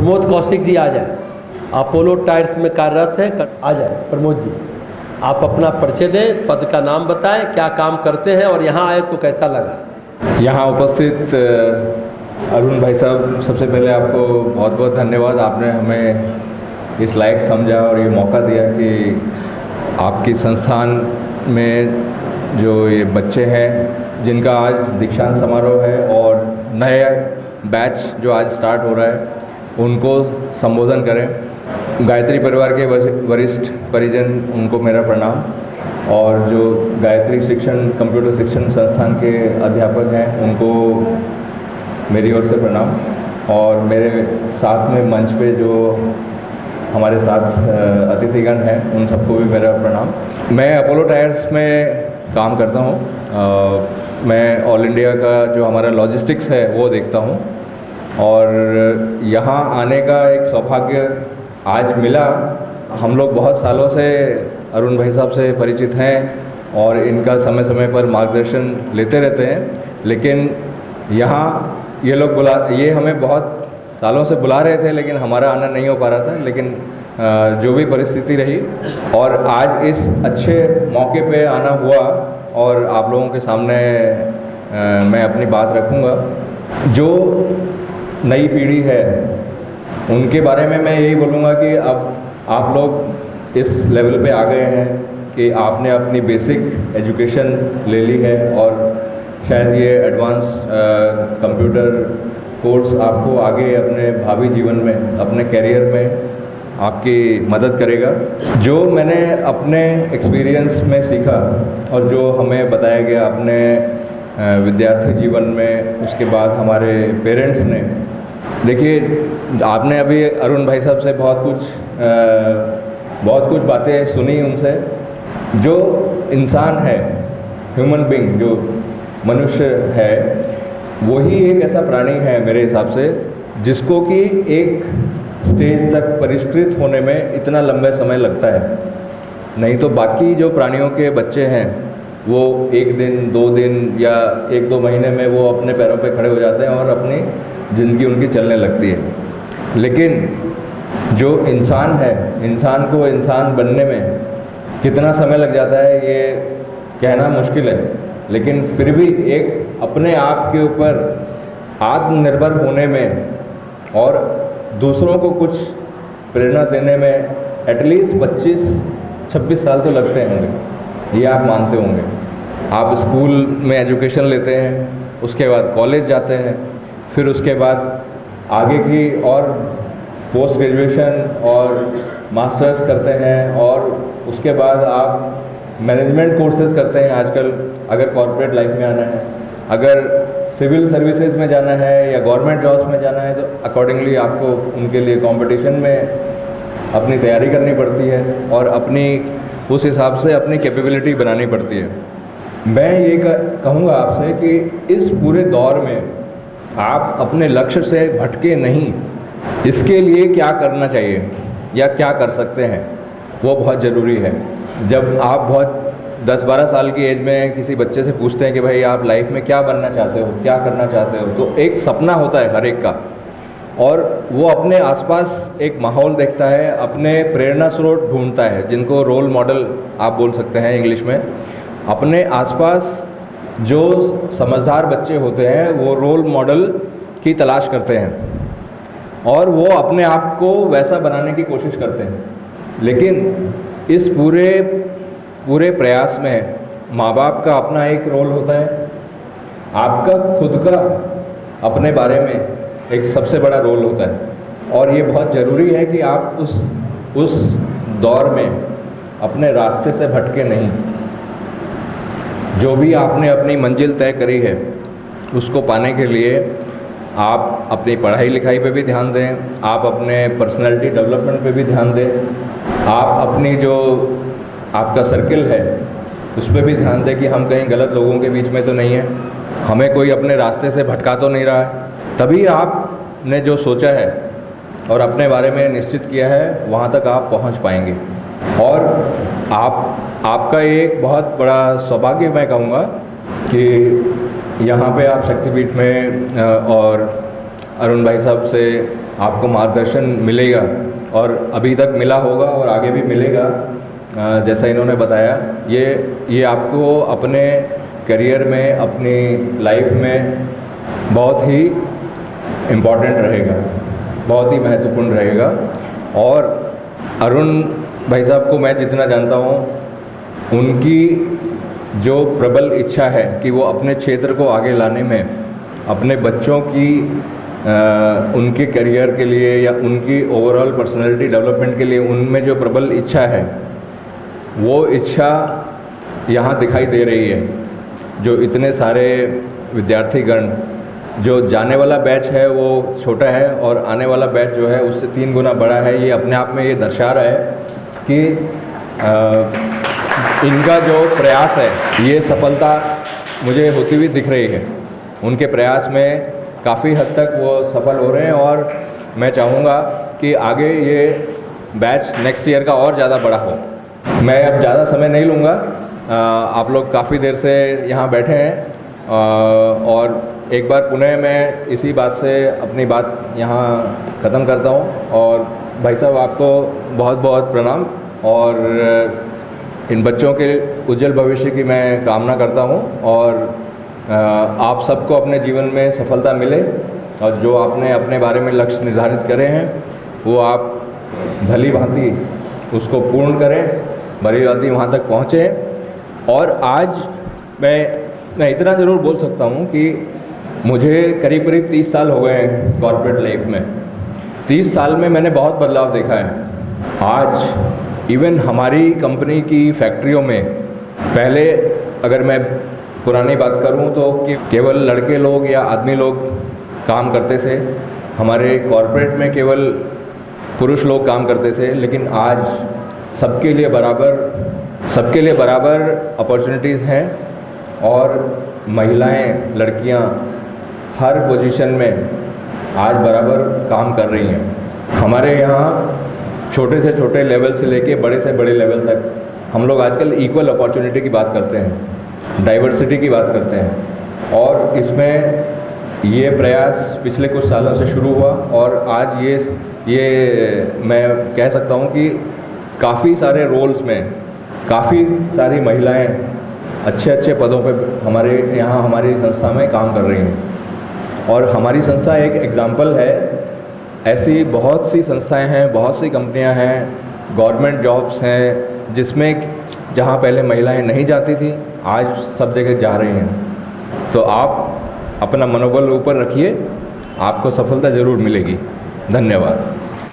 प्रमोद कौशिक जी आ जाए, Apollo tyres में कार्यरत है, आ जाए प्रमोद जी। आप अपना परिचय दें, पद का नाम बताएं, क्या काम करते हैं और यहाँ आए तो कैसा लगा। यहाँ उपस्थित अरुण भाई साहब, सबसे पहले आपको बहुत बहुत धन्यवाद। आपने हमें इस लायक समझा और ये मौका दिया कि आपकी संस्थान में जो ये बच्चे हैं जिनका आज दीक्षांत समारोह है और नया बैच जो आज स्टार्ट हो रहा है उनको संबोधन करें। गायत्री परिवार के वरिष्ठ परिजन, उनको मेरा प्रणाम। और जो गायत्री शिक्षण कंप्यूटर शिक्षण संस्थान के अध्यापक हैं उनको मेरी ओर से प्रणाम। और मेरे साथ में मंच पे जो हमारे साथ अतिथिगण हैं उन सबको भी मेरा प्रणाम। मैं अपोलो टायर्स में काम करता हूँ। मैं ऑल इंडिया का जो हमारा लॉजिस्टिक्स है वो देखता हूँ और यहाँ आने का एक सौभाग्य आज मिला। हम लोग बहुत सालों से अरुण भाई साहब से परिचित हैं और इनका समय समय पर मार्गदर्शन लेते रहते हैं, लेकिन यहाँ ये लोग ये हमें बहुत सालों से बुला रहे थे लेकिन हमारा आना नहीं हो पा रहा था। लेकिन जो भी परिस्थिति रही और आज इस अच्छे मौके पे आना हुआ और आप लोगों के सामने मैं अपनी बात रखूँगा। जो नई पीढ़ी है उनके बारे में मैं यही बोलूँगा कि अब आप लोग इस लेवल पे आ गए हैं कि आपने अपनी बेसिक एजुकेशन ले ली है और शायद ये एडवांस कंप्यूटर कोर्स आपको आगे अपने भावी जीवन में, अपने करियर में आपकी मदद करेगा। जो मैंने अपने एक्सपीरियंस में सीखा और जो हमें बताया गया अपने विद्यार्थी जीवन में, उसके बाद हमारे पेरेंट्स ने, देखिए आपने अभी अरुण भाई साहब से बहुत कुछ बातें सुनी उनसे। जो इंसान है, ह्यूमन बीइंग, जो मनुष्य है, वही एक ऐसा प्राणी है मेरे हिसाब से जिसको कि एक स्टेज तक परिष्कृत होने में इतना लंबा समय लगता है। नहीं तो बाकी जो प्राणियों के बच्चे हैं वो एक दिन, 2 दिन या 1-2 महीने में वो अपने पैरों पे खड़े हो जाते हैं और अपनी ज़िंदगी उनकी चलने लगती है। लेकिन जो इंसान है, इंसान को इंसान बनने में कितना समय लग जाता है ये कहना मुश्किल है, लेकिन फिर भी एक अपने आप के ऊपर आत्मनिर्भर होने में और दूसरों को कुछ प्रेरणा देने में एटलीस्ट 25-26 साल तो लगते होंगे, ये आप मानते होंगे। आप स्कूल में एजुकेशन लेते हैं, उसके बाद कॉलेज जाते हैं, फिर उसके बाद आगे की और पोस्ट ग्रेजुएशन और मास्टर्स करते हैं और उसके बाद आप मैनेजमेंट कोर्सेज करते हैं आजकल, अगर कॉर्पोरेट लाइफ में आना है। अगर सिविल सर्विसेज में जाना है या गवर्नमेंट जॉब्स में जाना है तो अकॉर्डिंगली आपको उनके लिए कंपटीशन में अपनी तैयारी करनी पड़ती है और अपनी उस हिसाब से अपनी कैपेबिलिटी बनानी पड़ती है। मैं ये कहूँगा आपसे कि इस पूरे दौर में आप अपने लक्ष्य से भटके नहीं। इसके लिए क्या करना चाहिए या क्या कर सकते हैं वो बहुत ज़रूरी है। जब आप बहुत 10-12 साल की एज में किसी बच्चे से पूछते हैं कि भाई आप लाइफ में क्या बनना चाहते हो, क्या करना चाहते हो, तो एक सपना होता है हर एक का और वो अपने आसपास एक माहौल देखता है, अपने प्रेरणा स्रोत ढूंढता है, जिनको रोल मॉडल आप बोल सकते हैं इंग्लिश में। अपने आसपास जो समझदार बच्चे होते हैं वो रोल मॉडल की तलाश करते हैं और वो अपने आप को वैसा बनाने की कोशिश करते हैं। लेकिन इस पूरे प्रयास में माँ बाप का अपना एक रोल होता है, आपका खुद का अपने बारे में एक सबसे बड़ा रोल होता है और ये बहुत ज़रूरी है कि आप उस दौर में अपने रास्ते से भटके नहीं। जो भी आपने अपनी मंजिल तय करी है उसको पाने के लिए आप अपनी पढ़ाई लिखाई पे भी ध्यान दें, आप अपने पर्सनैलिटी डेवलपमेंट पे भी ध्यान दें, आप अपनी जो आपका सर्किल है उस पर भी ध्यान दें कि हम कहीं गलत लोगों के बीच में तो नहीं है, हमें कोई अपने रास्ते से भटका तो नहीं रहा है। तभी आपने जो सोचा है और अपने बारे में निश्चित किया है वहाँ तक आप पहुँच पाएंगे। और आपका एक बहुत बड़ा सौभाग्य मैं कहूँगा कि यहाँ पे आप शक्तिपीठ में और अरुण भाई साहब से आपको मार्गदर्शन मिलेगा और अभी तक मिला होगा और आगे भी मिलेगा। जैसा इन्होंने बताया, ये आपको अपने करियर में, अपनी लाइफ में बहुत ही इम्पॉर्टेंट रहेगा, बहुत ही महत्वपूर्ण रहेगा। और अरुण भाई साहब को मैं जितना जानता हूँ, उनकी जो प्रबल इच्छा है कि वो अपने क्षेत्र को आगे लाने में, अपने बच्चों की उनके करियर के लिए या उनकी ओवरऑल पर्सनालिटी डेवलपमेंट के लिए उनमें जो प्रबल इच्छा है, वो इच्छा यहाँ दिखाई दे रही है। जो इतने सारे विद्यार्थीगण, जो जाने वाला बैच है वो छोटा है और आने वाला बैच जो है उससे 3 गुना बड़ा है, ये अपने आप में ये दर्शा रहा है कि इनका जो प्रयास है, ये सफलता मुझे होती हुई दिख रही है। उनके प्रयास में काफ़ी हद तक वो सफल हो रहे हैं और मैं चाहूँगा कि आगे ये बैच नेक्स्ट ईयर का और ज़्यादा बड़ा हो। मैं अब ज़्यादा समय नहीं लूँगा, आप लोग काफ़ी देर से यहाँ बैठे हैं और एक बार पुनः मैं इसी बात से अपनी बात यहाँ ख़त्म करता हूँ। और भाई साहब, आपको बहुत बहुत प्रणाम और इन बच्चों के उज्जवल भविष्य की मैं कामना करता हूँ और आप सबको अपने जीवन में सफलता मिले और जो आपने अपने बारे में लक्ष्य निर्धारित करे हैं वो आप भली भांति उसको पूर्ण करें, भली भांति वहाँ तक पहुँचें। और आज मैं इतना ज़रूर बोल सकता हूँ कि मुझे करीब करीब 30 साल हो गए हैं कॉर्पोरेट लाइफ में। 30 साल में मैंने बहुत बदलाव देखा है। आज इवन हमारी कंपनी की फैक्ट्रियों में, पहले अगर मैं पुरानी बात करूं तो कि केवल लड़के लोग या आदमी लोग काम करते थे, हमारे कॉर्पोरेट में केवल पुरुष लोग काम करते थे। लेकिन आज सबके लिए बराबर अपॉर्चुनिटीज़ हैं और महिलाएं, लड़कियां हर पोजीशन में आज बराबर काम कर रही हैं। हमारे यहाँ छोटे से छोटे लेवल से लेके बड़े से बड़े लेवल तक हम लोग आजकल इक्वल अपॉर्चुनिटी की बात करते हैं, डाइवर्सिटी की बात करते हैं। और इसमें ये प्रयास पिछले कुछ सालों से शुरू हुआ और आज ये मैं कह सकता हूँ कि काफ़ी सारे रोल्स में काफ़ी सारी महिलाएं अच्छे अच्छे पदों पे हमारे यहाँ हमारी संस्था में काम कर रही हैं। और हमारी संस्था एक एग्ज़ाम्पल है। ऐसी बहुत सी संस्थाएं हैं, बहुत सी कंपनियां हैं, गवर्नमेंट जॉब्स हैं जिसमें जहाँ पहले महिलाएं नहीं जाती थी, आज सब जगह जा रही हैं। तो आप अपना मनोबल ऊपर रखिए, आपको सफलता ज़रूर मिलेगी। धन्यवाद।